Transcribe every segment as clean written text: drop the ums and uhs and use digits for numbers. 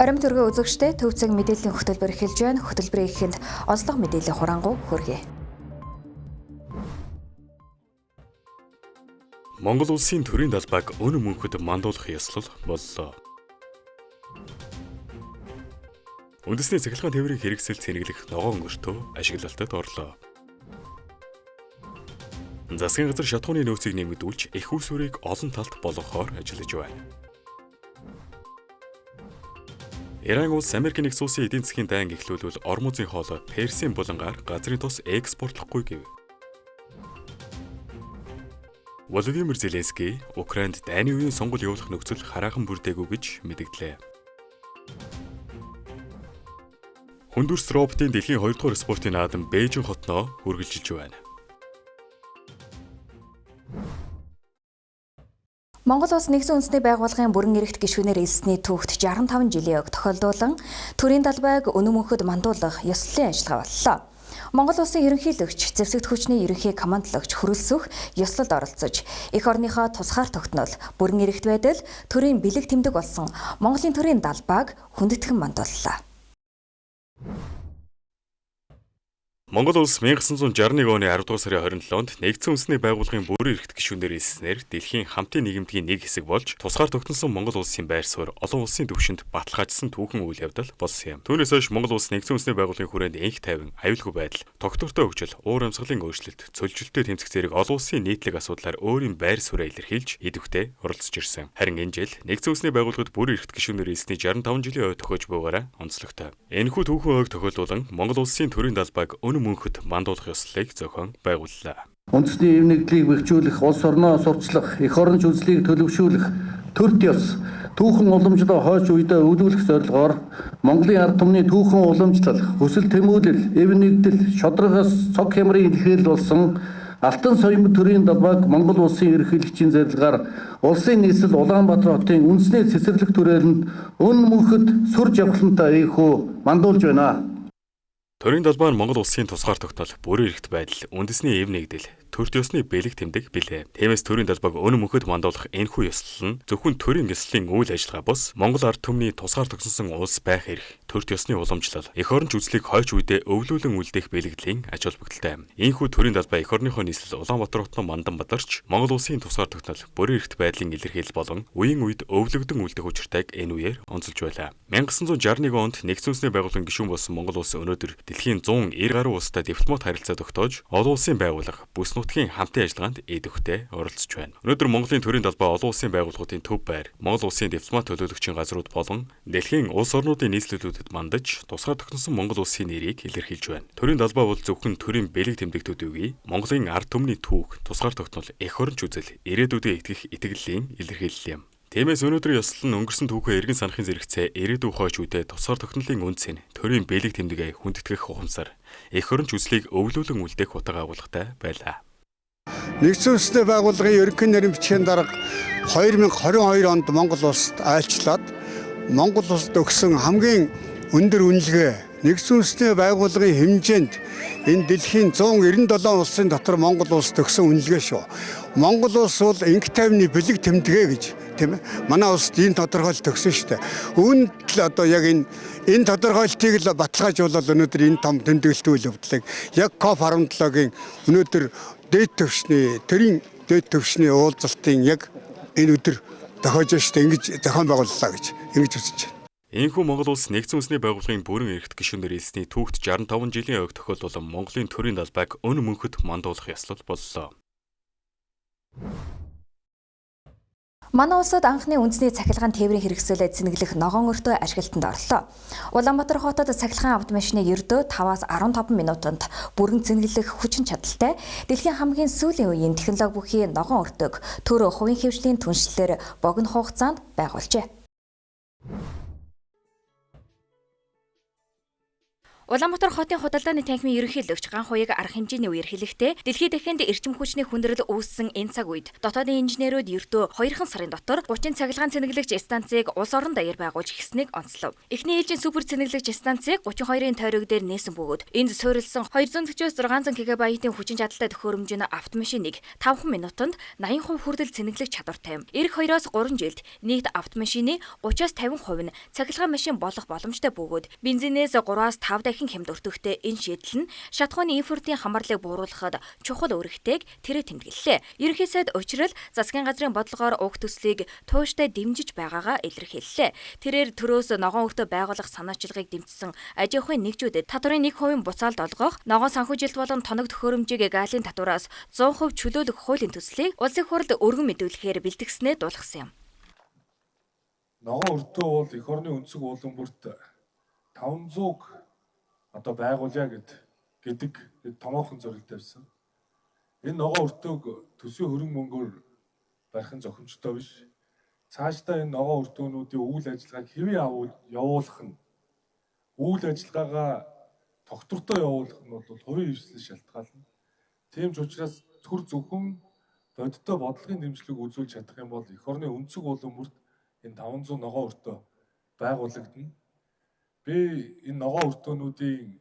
Орон төргөө үзэгчтэй төв цаг мэдээллийн хөтөлбөр эхэлж байна. Хөтөлбөрийн эхэнд онцлог мэдээллийн хураангуй хүргэе. Монгол улсын төрийн далбайг өнө мөнхөд мандуулах ёслол боллоо. Үндэсний цахилгаан тээврийн хэрэгсэл цэнэглэх ногоон өртөө ашиглалтад орлоо. Засгийн газар шатхууны нөөцийг нэмэгдүүлж их үр сүрийг олон талд болгохоор ажиллаж байна. Иран улс Америкийн нэгдсэн улсын эдийн засгийн дайн эхлүүлвэл ормозын хоолой Персийн булангаар газрын тос экспортлохгүй гэв. Володимир Зеленский Украинд дайны үеийн сонгуул явуулах нөхцөл хараахан бүрдээгүй гэж мэдгдлээ. Хүндүрс роботын дэлхийн 2 дугаар спортын наадам Бээжин хотноо үргэлжилж байна. Монгол улс нэгдсэн үндэсний байгууллагын бүрэн эрхт гишүүнээр эсний түүхт 65 жилийн ог тохиолдуулан төрийн далбайг өнө мөнхөд мандуулах ёслолын ажиллагаа боллоо. Монгол улсын ерөнхийлөгч, зэвсэгт хүчний ерөнхий командлагч хөрөлсөх ёслолд оролцож, эх орныхоо тусгаар тогтнол, бүрэн эрхт байдал, төрийн бэлэг тэмдэг болсон Монголын төрийн далбайг хүндэтгэн мандууллаа. Монгол улс 1961 оны 10 дугаар сарын 27-нд нэгдсэн үндэсний байгууллагын бүрэн эрхт гишүүнээр эснээр дэлхийн хамтын нийгэмдгийн нэг хэсэг болж тусгаар тогтносон Монгол улсын байр суурь олон улсын түвшинд баталгаажсан түүхэн үйл явдал болсон юм. Түүнээс хойш Монгол улс нэгдсэн үндэсний байгууллагын хүрээнд энх тайван, аюулгүй байдал, тогтвортой хөгжил, уур амьсгалын өөрчлөлт, цөлжилттэй тэмцэх зэрэг олон улсын нийтлэг асуудлаар өөрийн байр сууриа илэрхийлж идэвхтэй оролцож ирсэн. Харин энэ жил нэгдсэн үндэсний байгууллагад бүрэн эрхт гишүүнээр эсний 65 жилийн ой тохиож буйгаараа онцлогтой. Энэхүү түүхэн ойг тохиолдуулан Монгол улсын төрийн далбайг өнө мөнхөд мандуулах ёслолыг зохион байгууллаа. Үндэсний эв нэгдлийг бэхжүүлэх, улс орноо сурчлах, эх оронч үзлийг төлөвшүүлэх төрт ёс, түүхэн уламжлал хойш үедээ өвлүүлэх зорилгоор Монголын ард түмний түүхэн уламжлал, хүсэл тэмүүлэл, эв нэгдэл, шодрогоос цог хямрын илэрхийлэл болсон Алтан соёмд төрийн далбайг Монгол улсын ерөнхийлөгчийн зарилгаар улсын нийслэл Улаанбаатар хотын үндэсний цэцэрлэг түрээлэнд өнө мөнхөд сүр жавхлантай ийхүү мандуулж байна. Төрийн далбай нь Монгол улсын тусгаар тогтнол, бүрэн эрхт байдал, үндэсний эв нэгдэл, төрт ёсны бэлэг тэмдэг билээ. Тиймээс төрийн далбайг өнө мөнхөд мандуулах энэхүү ёслол нь зөвхөн төрийн ёслолын үйл ажиллагаа бус Монгол ард түмний тусгаар тогтносон улс байх эрх, төрт ёсны уламжлал, эх оронч үзлийг хойч үедээ өвлүүлэн үлдээх бэлгэдлийн ач холбогдолтой. Ийхүү төрийн далбай эх орныхоо нийслэл Улаанбаатар хотноо мандан бадарч Монгол улсын тусгаар тогтнол, бүрэн эрхт байдлын илэрхийлэл болон үеийн үед өвлөгдөн үлдэх учиртайг энэ үеэр онцолж байлаа. 1961 онд нэгдсэн үндэсний байгууллагын гишүүн болсон Монгол улс өнөөдөр дэлхийн 190 гаруй улстай дипломат харилцаа тогтоож, олон улсын байгууллага, бүс нутгийн хамтын ажиллагаанд идэвхтэй оролцож байна. Өнөөдөр Монголын төрийн далбай олон улсын байгууллагуудын төв байр, Монгол улсын дипломат төлөөлөгчийн газрууд болон дэлхийн улс орнуудын нийслэлүүдэд мандаж, тусгаар тогтносон Монгол улсын нэрийг илэрхийлж байна. Төрийн далбай бол зөвхөн төрийн бэлэг тэмдэгтүүд үгүй, Монголын ард түмний түүх, тусгаар тогтнол, эх оронч үзэл, ирээдүйдээ итгэх итгэллийн илэрхийлэл юм. Тиймээс өнөөдрийн ёслол нь өнгөрсөн түүхээ эргэн санахын зэрэгцээ ирээдүй хойч үедээ тусгаар тогтнолын үнцэн, төрийн бэлэг тэмдэгэ хүндэтгэх ухамсар, эх оронч үзлийг өвлүүлэн үлдээх утга агуулгатай байлаа. Нэгдсэн үндэсний байгууллагын ерөнхий нарийн бичгийн дарга 2022 онд Монгол улсад айлчлаад Монгол улсад өгсөн хамгийн өндөр үнэлгээ нэгдсэн үндэсний байгууллагын хэмжээнд энэ дэлхийн 197 улсын дотор Монгол улсад өгсөн үнэлгээ шүү. Монгол улс бол энх тайвны бэлэг тэмдэгэ гэж тийм ээ. Манай улсад энэ тодорхойлолт өгсөн шүү дээ. Үүнд л одоо яг энэ тодорхойлолтыг л баталгаажуулаад өнөөдөр энэ том тэмдэглэлт үйл явдлыг яг COP17-гийн өнөөдөр дээд түвшний төрийн дээд түвшний уулзалтын яг энэ өдөр тохиож штэ ингэж зохион байгууллаа гэж ингэж үзэж байна. Ийхүү Монгол улс нэгдсэн үндэсний байгууллагын бүрэн эрхт гишүүнээр эсний түүхт 65 жилийн ойг тохиолдуулан Монголын төрийн далбайг өнө мөнхөд мандуулах ёслол боллоо. Манай улсад анхны үндэсний цахилгаан тээврийн хэрэгсэлээ цэнэглэх ногоон өртөө ашиглалтанд орлоо. Улаанбаатар хотод цахилгаан автомашины ердөө 5-аас 15 минутанд бүрэн цэнэглэх хүчин чадалтай дэлхийн хамгийн сүүлийн үеийн технологи бүхий ногоон өртөөг төр хувийн хэвшлийн түншлэлээр богино хугацаанд байгуулжээ. Улаанбаатар хотын худалдааны танхимын ерөнхийлөгч Ган Хуяг арга хэмжээний үеэр хэлэхдээ дэлхийд дахинд эрчим хүчний хүндрэл үүссэн энэ цаг үед дотоодын инженерүүд ердөө 2 сарын дотор 30 цахилгаан цэнэглэгч станцыг улс орон даяар байгуулж эхэлснийг онцлов. Эхний ээлжийн супер цэнэглэгч станцыг 32-ын тойрог дээр нээсэн бөгөөд энд суурилсан 240-600 ГБ-ийн хүчин чадалтай төхөөрөмжийн автомашиныг 5 минутанд 80% хүртэл цэнэглэх чадвартай юм. Ирэх 2-3 жилд нийт автомашины 30-50% нь цахилгаан машин болох боломжтой бөгөөд бензинээс 3-5 дахин хэмд өртөгтэй энэ шийдэл нь шатхууны импортын хамаарлыг бууруулахад чухал үүрэгтэйг тэрэ тэмдэглэлээ. Ерөнхий сайд учрал засгийн газрын бодлогоор уг төслийг тууштай дэмжиж байгаагаа илэрхийллээ. Тэрээр төрөөс ногоон өртөө байгуулах санаачилгыг дэмжсэн аж ахуйн нэгжүүдэд татварын 1% буцаалд олгох, ногоон санхүүжилт болон тоног төхөөрөмжийг галийн татвараас 100% чөлөөлөх хуулийн төслийг улсын хурлд өргөн мэдүүлэхээр бэлтгэснээ дуулгасан юм. Ногоон өртөө бол эх орны өнцөг уулан бүрт 500 одоо байгуулъя гэдэг томоохон зорилт тавьсан. Энэ ногоон өртөөг төсвийн хөрөнгө мөнгөөр барих нь зохимжтой биш. Цаашдаа энэ ногоон өртөөнүүдийн үйл ажиллагааг хэвээ явуулах нь үйл ажиллагаагаа тогтвортой явуулах нь бол хувийн хвшлээс шалтгаална. Тийм ч учраас төр зөвхөн бодиттой бодлогын дэмжлэг үзүүлж чадах юм бол эх орны өнцөг уулан бүрт энэ 500 ногоон өртөө байгуулагдана. Би энэ ногоон өртөөнүүдийн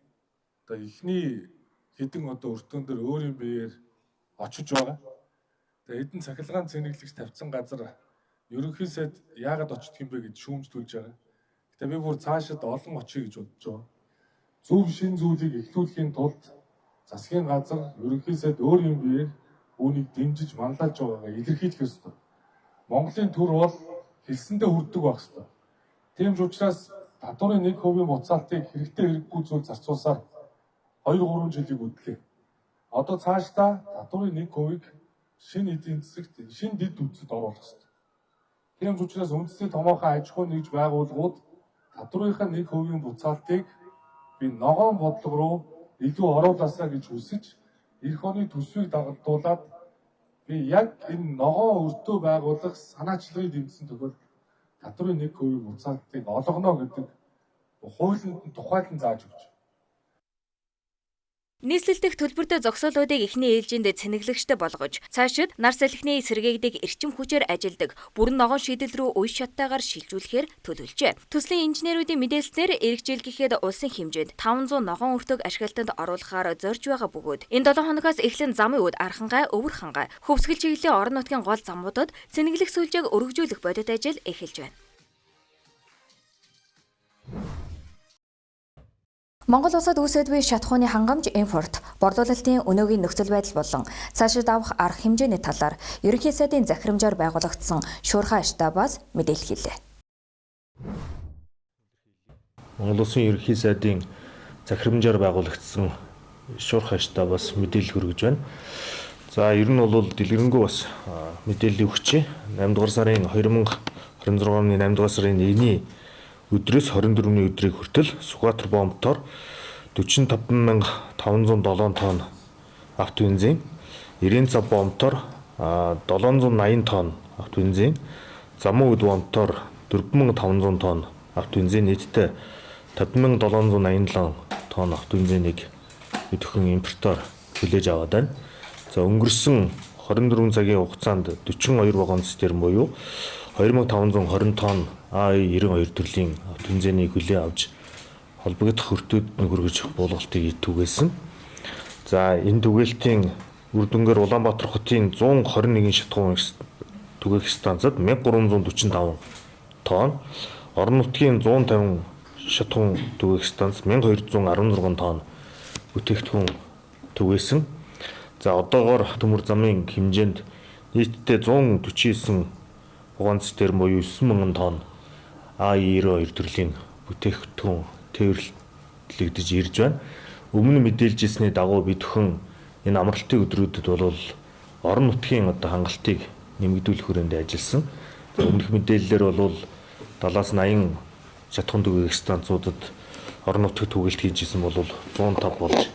одоо эхний хэдэн одоо өртөөн дээр өөрийн биеэр очиж байгаа. Тэгээ хэдэн цахилгаан цэнэглэгч тавьсан газар ерөнхий сайд яагаад очдөг юм бэ гэж шүүмжлүүлж байгаа. Гэтэ би бүр цаашид олон очие гэж бодож байгаа. Зөв шин зүйлийг эхлүүлэхийн тулд засгийн газар ерөнхий сайд өөрийн биеэр үүнийг дэмжиж манлайлж байгаагаа илэрхийлэх ёстой. Монголын төр бол хэлсэндээ хүрдэг байх ёстой. Тийм ч учраас татварын 1% буцаалтыг хэрэгтэй хэрэггүй зүйл зарцуулсаар 2-3 жилиг үдлээ. Одоо цаашдаа татварын 1%-ийг шинэ эдийн засагт, шинэ дэд үтсэд оруулах ёстой. Тийм ч учраас үндэсний томоохон аж ахуй нэгж байгууллагууд татварынхаа 1% буцаалтыг би ногоон бодлого руу илүү оруулаасаа гэж хүсэж, эх оны төсвийг дагуулад би яг энэ ногоон өртөө байгуулах санаачлагыг дэмжсэн тохиолдолд татварын 1% буцаалтыг олгоно гэдэг хуулинд тухайлан зааж өгч. Нийслэлдэх төлбөртэй зогсоолуудыг эхний ээлжинд цэнэглэгчтэй болгож, цаашид нар салхины сэргээгдэг эрчим хүчээр ажилдаг бүрэн ногоон шийдэл рүү үе шаттайгаар шилжүүлэхээр төлөвлөжээ. Төслийн инженеруудын мэдээлснээр эх жил гэхэд улсын хэмжээнд 500 ногоон өртөөг ашиглалтанд оруулахаар зорж байгаа бөгөөд энэ 7 хоногоос эхлэн замын үд Архангай, Өвөр хангай, Хөвсгөл чиглэлийн орон нутгийн гол замуудад цэнэглэх сүлжээг өргөжүүлэх бодит ажил эхэлж байна. Монгол улсад үүсэж буй шатхууны хангамж импорт, борлуулалтын өнөөгийн нөхцөл байдал болон цаашид авах арга хэмжээний талаар ерөнхий сайдын захирамжаар байгуулагдсан шуурхай штабаас мэдээлэл хэллээ. Монгол улсын ерөнхий сайдын захирамжаар байгуулагдсан шуурхай штабаас мэдээлэл хүргэж байна. За ер нь бол дэлгэрэнгүй бас мэдээлэл өгчээ. 8 дугаар сарын 2026 оны 8 дугаар сарын 1-ний өдрөөс 24-ний өдрийг хүртэл Сүхбаатар бомбтоор 45507 тонн автобензин, Ирэн-Цав бомбтоор 780 тонн автобензин, Замун-Үд бомбтоор 4500 тонн автобензин, нийтдээ 50787 тонн автобензинийг өдөрхөн импортоор хүлээж аваад байна. За өнгөрсөн 24 цагийн хугацаанд 42 вагон цистерн буюу 2520 тонн А92 төрлийн автобензинийг хүлээн авч холбогдох хүртүүд хүргэж буулгалтыг түгээсэн. За энэ түгээлтийн үр дүнгээр Улаанбаатар хотын 121 шатхуун түгээх станцад 1345 тонн, орон нутгийн 150 шатхуун түгээх станц 1216 тонн бүтээгдэхүүн түгээсэн. За одоогоор төмөр замын хэмжээнд нийтдээ 149 вагон цистерн буюу 9000 тонн А92 төрлийн бүтээгдэхүүн тээвэрлэгдэж ирж байна. Өмнө мэдээлжсэний дагуу бид өхөн энэ амралтын өдрүүдэд бол орон нутгийн хангалтыг нэмэгдүүлэх хүрээнд ажилласан. Өмнөх мэдээллээр бол 70-80 шатхуун түгээх станцуудад орон нутгийн түгэлт хийжсэн бол 105 болж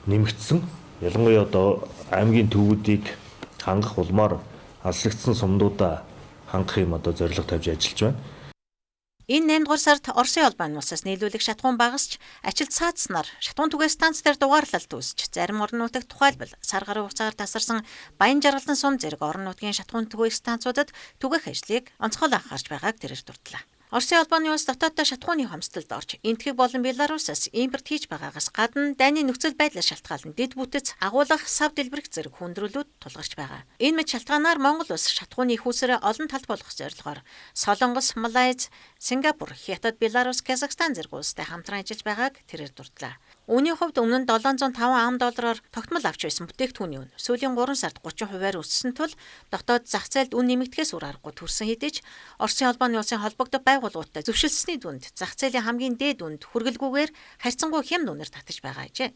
нэмэгдсэн. Ялангуяа одоо аймгийн төвүүдийг хангах улмаар алслагдсан сумдуудаа хангах юм зорилго тавьж ажиллаж байна. Энэ 8 дугаар сард Оросын холбооны улсаас нийлүүлэх шатхуун багасч ажилд цаацснаар шатхуун түгээ станц дээр дугаарлалт үүсч зарим орон нутагт тухайлбал сар гаруй хугацаагаар тасарсан Баян Жаргалан сум зэрэг орон нутгийн шатхуун түгээх станцуудад түгээх ажлыг онцгой анхаарч байгааг тэрээр дурдлаа. Оросын холбооны улс дотооддоо шатхууны хомсдолд орж энэтхэг болон Беларусаас импорт хийж байгаагаас гадна дайны нөхцөл байдлаас шалтгаалan дэд бүтэц агуулгах сав дэлбэрэх зэрэг хүндрэлүүд тулгарч байгаа. Энэ мэт шалтгаанаар Монгол улс шатхууны их усрээ олон талд болгох зорилгоор Солонгос, Малайз, Сингапур, Хятад, Беларус, Казахстан зэрэг улстай хамтран ажиллаж байгааг тэрээр дурдлаа. Үүний хувьд өмнө нь $705 $аар тогтмол авч байсан бүтээгдэхүүний үн сүүлийн 3 сард 30%-аар өссөн тул дотоод зах зээлд үн нэмэгдэхээс үр аргагүй төрсөн хэдий ч Оросын холбооны улсын холбогдох байгууллагуудтай зөвшөлдсөний дүнд зах зээлийн хамгийн дээд үнд хүргэлгүйгээр харьцангуй хямд үнээр татаж байгаа ажээ.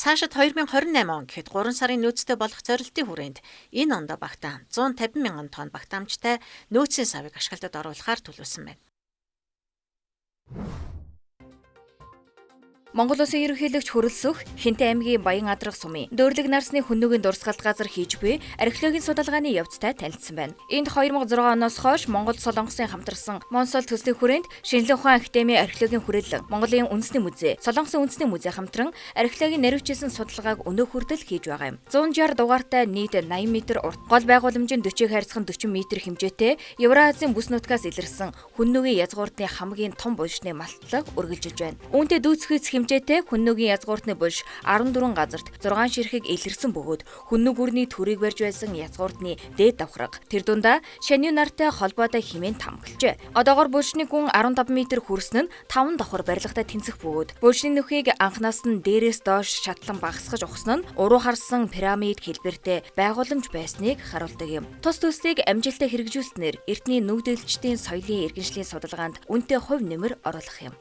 Цаашид 2028 он гэхэд 3 сарын нөөцтэй болох зорилтын хүрээнд энэ ондоо багтаан 150 мянган тонн багтаамжтай нөөцийн савыг ашиглалтад оруулахаар төлөвлөсөн байна. Монгол Улсын ерөнхийлөгч Хөрөлсөх Хинтээ аймгийн Баян Адрах сумын Дөөрлөг нарсны хүннүүгийн дурсгалт газар хийж буй археологийн судалгааны явцтай танилцсан байна. Энд 2006 оноос хойш Монгол Солонгосын хамтарсан Монсол төслийн хүрээнд Шинжлэх ухаан академийн археологийн хүрээлэн Монголын үндэсний музей, Солонгосын үндэсний музей хамтран археологийн наривчилсан судалгааг өнөө хүртэл хийж байгаа юм. 160 дугаартай нийт 80 м урт, гол байгууламжийн 40-ыг хайрцах 40 м хэмжээтэй Евразийн бүс нутгаас илэрсэн хүннүүгийн язгууртны хамгийн том булшны малтлаг үргэлжилж байна. Үүнтэй дүүцхийц хэмжээтэй хүннүүгийн язгууртны булш 14 газарт 6 ширхэг илэрсэн бөгөөд хүннүү гүрний төрийг барьж байсан язгууртны дээд давхраг тэр дундаа шанийн нартай холбоотой хэмээн тамгалжээ. Одоогоор булшны гүн 15 м хүрсэн нь 5 давхар барилгатай тэнцэх бөгөөд булшны нөхийг анхнаас нь дээрээс доош шатлан багасгаж ухсан нь уруу харсан пирамид хэлбэртэй байгууламж байсныг харуулдаг юм. Тус төслийг амжилттай хэрэгжүүлснээр эртний нүүдэлчдийн соёлын иргэншлийн судалгаанд үнэтэй хувь нэмэр оруулах юм.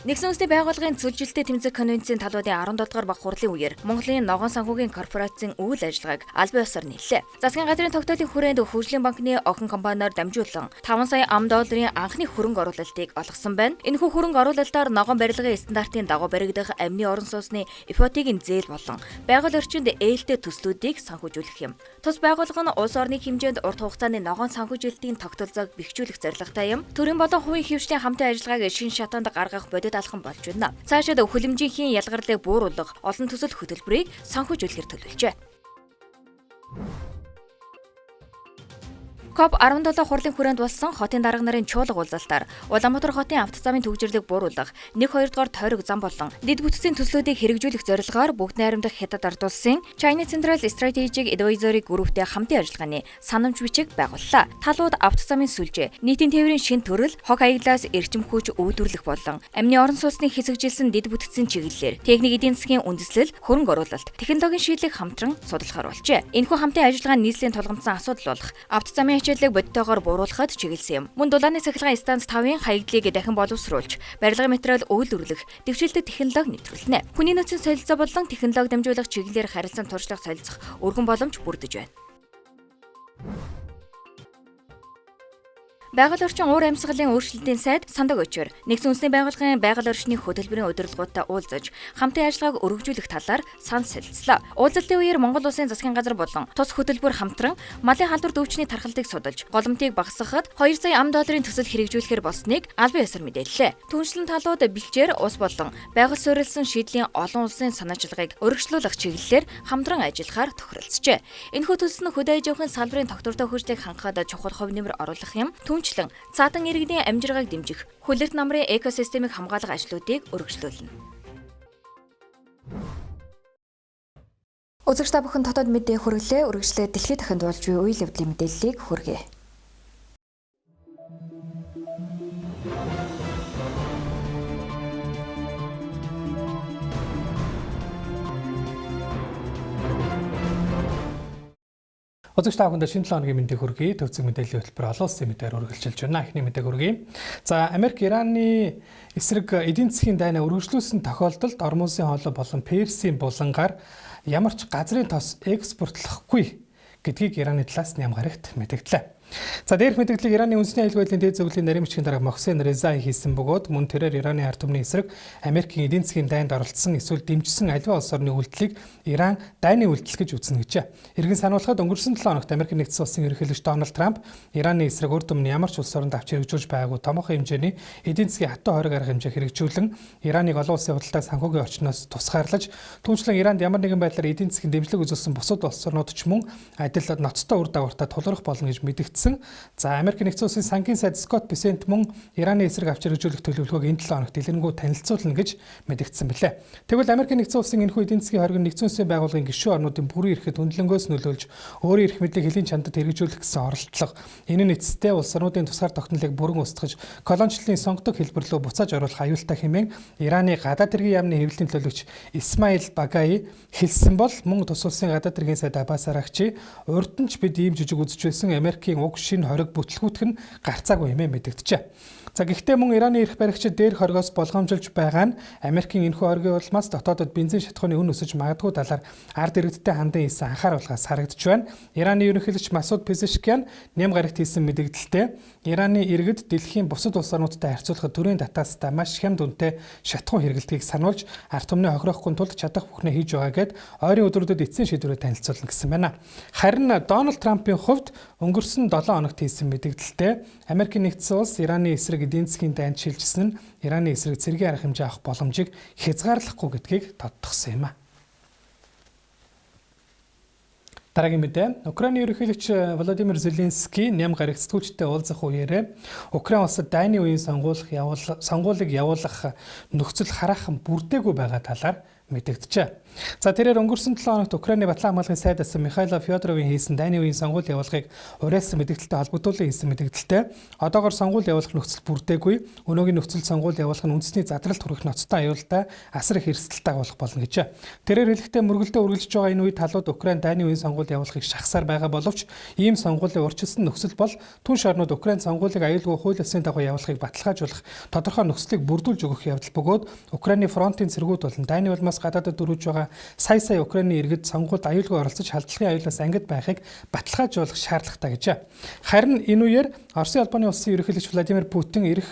Нэгдсэн улсын байгууллагын цөлжилттэй тэмцэх конвенцийн талуудын 17 дугаар баг хурлын үеэр Монголын ногоон санхүүгийн корпорацийн үйл ажиллагааг албан ёсоор нийллээ. Засгийн газрын тогтоолын хүрээнд Хөгжлийн банкны охин компаниор дамжуулан 5 сая $5 анхны хөрөнгө оруулалтыг олгосон байна. Энэхүү хөрөнгө оруулалтаар ногоон барилгын стандартын дагуу баригдах амны орон сууцны ипотекийн зээл болон байгаль орчинд ээлтэй төслүүдийг санхүүжүүлэх юм. Тус байгууллага нь улс орны хэмжээнд урт хугацааны ногоон санхүүжилтийн тогтолцоог бэхжүүлэх зорилготой юм. Төрийн болон хувийн хэвшлийн хамтын ажиллагааг шин шатанд гаргах бодит алхам болж байна. Цаашид хөлөмжийнхээ ялгарлыг бууруулах олон төсөл хөтөлбөрийг санхүүжүүлэхээр төлөвлөжээ. COP17 хурлын хүрээнд болсон хотын дарга нарын чуулга уулзалтаар Улаанбаатар хотын автозамын төвжирлийг бууруулах 1-2 дугаар тойрог зам болон дэд бүтцийн төслүүдийг хэрэгжүүлэх зорилгоор бүгд найрамдах Хятад ард улсын China Central Strategic Advisory Group-тэй хамтын ажиллагааны санамж бичиг байгууллаа. Талууд автозамын сүлжээ, нийтийн тээврийн шин төрөл, хог аяглаас эрчим хүч үйлдвэрлэх болон амны орон сууцны хэсэгжилсэн дэд бүтцийн чиглэлээр техник эдийн засгийн үндэслэл, хөрөнгө оруулалт, технологийн шийдлийг хамтран судлахаар болжээ. Энэхүү хамтын ажиллагааны нийслэлийн тулгамдсан асуудал болох автозамын ачааллыг бодитоогоор бууруулахад чиглэсэн юм. Мөн дулааны цахилгаан станц 5-ын хаягдлыг дахин боловсруулж, барилгын материал үйлдвэрлэх, дэвшилтэт технологи нэвтрүүлнэ. Хүний нөөцийн солилцоо болон технологи дамжуулах чиглэлээр харилцан туршлага солилцох өргөн боломж бүрдэж байна. Байгаль орчин уур амьсгалын өөрчлөлтийн сайд Сандаг Өчир нэгдсэн үндэсний байгууллагын байгаль орчны хөтөлбөрийн удирдлагуудтай уулзаж хамтын ажиллагааг өргөжүүлэх талаар санал солилцлоо. Уулзалтын үеэр Монгол Улсын засгийн газар болон тус хөтөлбөр хамтран малын халдвар дүүчний тархалтыг судалж, голомтыг багасгахад $2 сая төсөл хэрэгжүүлэхээр болсныг албан ёсоор мэдээллээ. Түншлэн талууд бэлчээр ус болон байгууль суурилсан шийдлийн олон улсын санаачилгааг өргөжлүүлэх чиглэлээр хамтран ажиллахаар тохиролцжээ. Энэхүү төсөл нь хөдөө аж ахуйн салбарын тогтвортой хөгжлийг хангахад чухал хувь нэмэр оруулах юм. Түнчлэн цаатан иргэдийн амжиргааг дэмжих, хүлэрт намрын экосистемийг хамгаалах ажлуудыг өргөжлүүлнэ. Үзэгч та бүхэн дотоод мэдээ хүргэлээ. Үргэлжлээд дэлхийд дахин болж буй үйл явдлын мэдээллийг хүргэе. Үзэгч та бүхэнд шинэ 7 хоногийн мэдээг хүргэе. Төвцөг мэдээллийн хөтөлбөр олон улсын мэдээр үргэлжилж байна. Эхний мэдээг хүргэе. За, Америк Ираны эсрэг эдийн засгийн дайнаа үргэлжлүүлсэн тохиолдолд Орон улсын хоолой болон Персийн булангаар ямар ч газрын тос экспортлохгүй гэдгийг Ираны талаас Ням гарагт мэдэгдлээ. За дээрх мэдээллийг Ираны үндэсний аюулгүй байдлын дээд зөвлөлийн нарийн бичгийн дарга Мохсен Резай хийсэн бөгөөд мөн тэрээр Ираны ард түмний эсрэг Америкийн эдийн засгийн дайнд оролцсон эсвэл дэмжсэн аливаа улс орны үйлдэлийг Иран дайны үйлдэл гэж үзнэ гэжээ. Иргэн сануулхад өнгөрсөн 7 хоногт Америкийн нэгдсэн улсын ерөнхийлөгч Дональд Трамп Ираны эсрэг урд өмнө ямар ч улс оронд авч хэрэгжүүлж байгаагүй томоохон хэмжээний эдийн засгийн хатуу хориг арга хэмжээ хэрэгжүүлэн Ираныг олон улсын худалдаа санхүүгийн орчноос тусгаарлаж түүнчлэн Иранд ямар нэгэн байдлаар эдийн засгийн дэмжлэг үзүүлсэн бусад улс орнууд ч мөн адил ноцтой үр дагавартай тулгарх болно гэж мэдэгдсэн. За Америкийн нэгдсэн улсын сангийн сайд Скотт Бесент мөн Ираны эсрэг авч хэрэгжүүлэх төлөвлөгөөг энэ 7 хоногт дэлгэрэнгүй танилцуулна гэж мэдэгдсэн билээ. Тэгвэл Америкийн нэгдсэн улсын энэхүү эдийн засгийн хориг нэгдсэн улсын байгууллагын гишүүн орнуудын бүрийн эрхэд хөндлөнгөөс нөлөөлж өөрийн эрх мэдлийг хэлийн чандад хэрэгжүүлэх гэсэн оролдлого. Энэ нь эцэстээ улс орнуудын тусгаар тогтнолыг бүрэн устгаж колоничлалын сонгодог хэлбэрлөө буцааж оруулах аюултай хэмээн Ираны гадаад хэргийн яамны хэвлэлийн төлөөлөгч Исмаил Багаи хэлсэн бол мөн тус улсын гадаад хэргийн сайд Аббас Аракчи урд нь ч бид ийм жижиг үзэж байсан Америкийн уг шинэ хориг бүтлгүүтг нь гарцаагүй хэмээн мэдэгджээ. За гэхдээ мөн Ираны эрх баригчид дээрх хоригоос болгоомжилж байгаа нь Америкийн энэхүү хоригийн улмаас дотоодод бензин шатхууны үн өсөж магадгүй талаар ард иргэдтэй хандан ийсэн анхааруулгаас харагдж байна. Ираны ерөнхийлөгч Масуд Пезешкиан нэм гарагт хийсэн мэдэгдэлтэй Ираны иргэд дэлхийн бусад улс орнуудтай харьцуулахад төрийн татаастай маш хямд үнэтэй шатхуун хэрэглэдгийг сануулж ард түмний хохироохгүй тулд чадах бүхнээ хийж байгаа гэд ойрын өдрүүдэд эцсийн шийдвэрээ танилцуулна гэсэн байна. Харин Дональд Трампын хувьд өнгөрсөн 7 хоногт хийсэн мэдэгдэлтэй Америкийн нэгдсэн улс Ираны эсрэг эдийн засгийн дайнд шилжсэн нь Ираны эсрэг цэргийн арга хэмжээ авах боломжийг хязгаарлахгүй гэдгийг тодтогсон юм а. Дараагийн мэдээ Украины ерөнхийлөгч Владимир Зеленский нэм гарагт сэтгүүлчтэй уулзах үеэрээ Украин улсад дайны үеийн сонгуулийг явуулах нөхцөл хараахан бүрдээгүй байгаа талаар мэдэгджээ. За тэрээр өнгөрсөн 7 хоногт Украины батлан хамгааллын сайд асан Михаил Фёдоровын хийсэн дайны үеийн сонгуул явуулахыг уриалсан мэдэгдэлтэй холбогдуулан хийсэн мэдэгдэлтэй одоогоор сонгуул явуулах нөхцөл бүрдээгүй, өнөөгийн нөхцөл сонгуул явуулах нь үндэсний задралт хүрэх ноцтой аюултай асар их эрсдэлтэй агуулах болно гэжээ. Тэрээр хэлэхдээ мөргөлдөө үргэлжлэж байгаа энэ үед талууд Украин дайны үеийн сонгуул явуулахыг шахсаар байгаа боловч ийм сонгуулийн урьдчилсан нөхцөл бол түнш орнууд Украин сонгуулийг аюулгүй хууль ёсны дагуу явуулахыг баталгаажуулах тодорхой нөхцөлийг бүрдүүлж өгөх явдал бөгөөд Украины фронтын цэргүүд болон дайны улмаас гадаадд дөрвж байгаа сая Украины иргэд сонгуульд аюулгүй оролцож халдлагын аюулаас ангид байхыг баталгаажуулах шаардлагатай гэжээ. Харин энэ үеэр Оросын албаны улсын ерөнхийлөгч Владимир Путин эх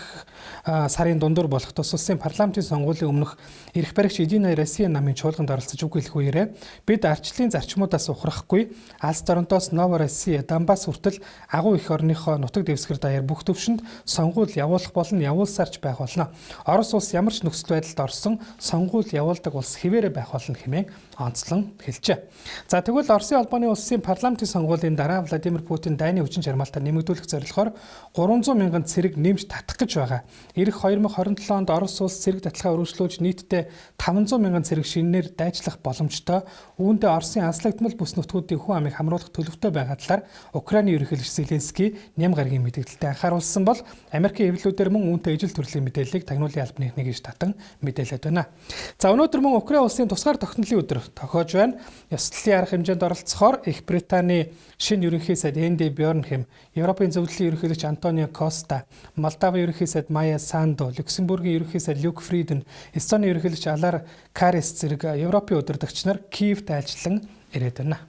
сарын дундуур болох тус улсын парламентын сонгуулийн өмнөх эрх баригч Единая Россия намын чуулганд оролцож үгүйлэх үеэрээ бид ардчлалын зарчмуудаас ухрахгүй алс доронтоос Нова Россия, Донбасс хүртэл агуу эх орныхоо нутаг дэвсгэр даяар бүх төвшөнд сонгуул явуулах болон явуулсарч байх болно. Орос улс ямар ч нөхцөл байдалд орсон сонгуул явуулдаг улс хэвээрээ байх болно хэмээн онцлон хэлжээ. За тэгвэл Оросын албаны улсын парламентын сонгуулийн дараа Владимир Путин дайны хүчин чармаалтаа нэмэгдүүлэх зорилгоор 300 мянган цэрэг нэмж татах гэж байгаа. Ирэх 2027 онд Орос улс цэрэг таталгаа өргөжлүүлж нийтдээ 500 мянган цэрэг шинээр дайжлах боломжтой. Үүндээ Оросын анслагдмал бүс нутгуудын хүн амыг хамруулах төлөвтэй байгаа талаар Украины ерөнхийлөгч Зеленский нэм гарагийн мэдээлэлтэй анхааруулсан бол Америкийн хэвлэлүүдээр мөн үүнтэй ижил төрлийн мэдээллийг тагнуулын албаны эхнэр гэж татан мэдээлээд байна. За өнөөдөр мөн Украин улсын тусгаар тогтнолын өдөр тохиож байна. Ёслолын арга хэмжээнд оролцохоор Их Британий шинэ ерөнхий сайд Энди Бёрнхэм, Европын зөвлөлийн ерөнхийлөгч Антонио Коста, Молдовын ерөнхий сайд Майя Санду, Люксембургийн ерөнхий сайд Люк Фриден, Эстонийн ерөнхийлөгч Алар Карис зэрэг Европын удирдагч нар Киевт айлчлан ирээд байна.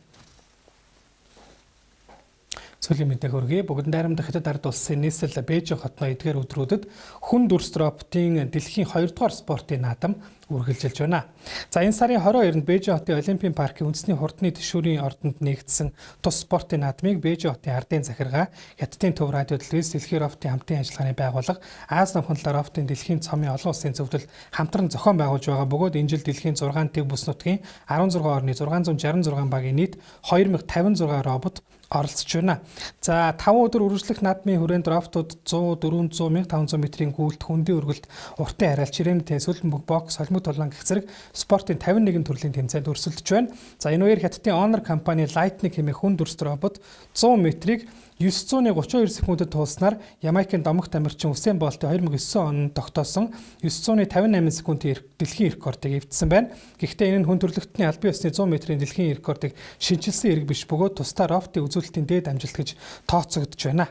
Сүүлийн мэдээ хөргий бүгд найрамдах Хятад ард улсын нийслэл Бээжин хотноо эдгээр өдрүүдэд хүн дүрс дроптын дэлхийн 2 дугаар спортын наадам үргэлжилж байна. За энэ сарын 22-нд Бээжин хотын Олимпийн паркийн үндэсний хурдны тэшүүрийн ордонд нэгдсэн тус спортын наадмыг Бээжин хотын ардын захиргаа, Хятадын төв радио телевиз, дэлхийн роботын хамтын ажиллагааны байгууллага, Аз намханлаа роботын дэлхийн цомын олон улсын зөвлөл хамтран зохион байгуулж байгаа бөгөөд энэ жил дэлхийн 6 төв бүс нутгийн 16 орны 666 багийн нийт 2056 робот оролцож байна. За 5 өдөр үргэлжлэх наадмын хүрээнд роботууд 100, 400, 1500 метрийн гүйлт, хөндийн өргөлт, уртын хараалт, ширээний теннис, хөлбөмбөг, бокс, холимог толгоон гэх зэрэг спортын 51 төрлийн тэмцээнд өрсөлдөж байна. За энэ үеэр Хятадын Honor компани Lightning хэмээх хүн дүрст робот 100 метрийг 932 секундэд туулснаар Ямайкийн домогт амирчин Усейн Болтын 2009 онд тогтоосон 958 секундын дэлхийн рекордыг эвдсэн байна. Гэхдээ энэ нь хүн төрөлхтний албан ёсны 100 метрийн дэлхийн рекордыг шинжилсэн эрг биш бөгөөд тусдаа роботын үзүүлэлтийн дээд амжилт гэж тооцогдож байна.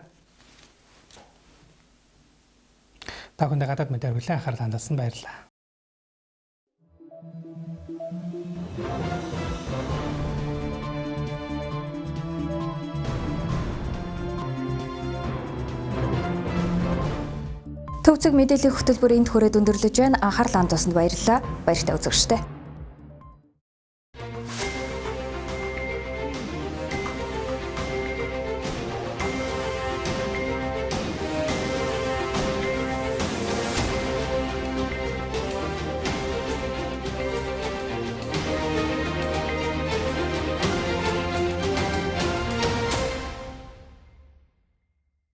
Та бүхэнд гадаад мэдээ хүлээн анхаарал хандсан баярлалаа. Төвцөг мэдээллийн хөтөлбөр энд хүрээд өндөрлөж байна. Анхаарал хандуулсанд баярлалаа. Баяртай үзэгчдээ.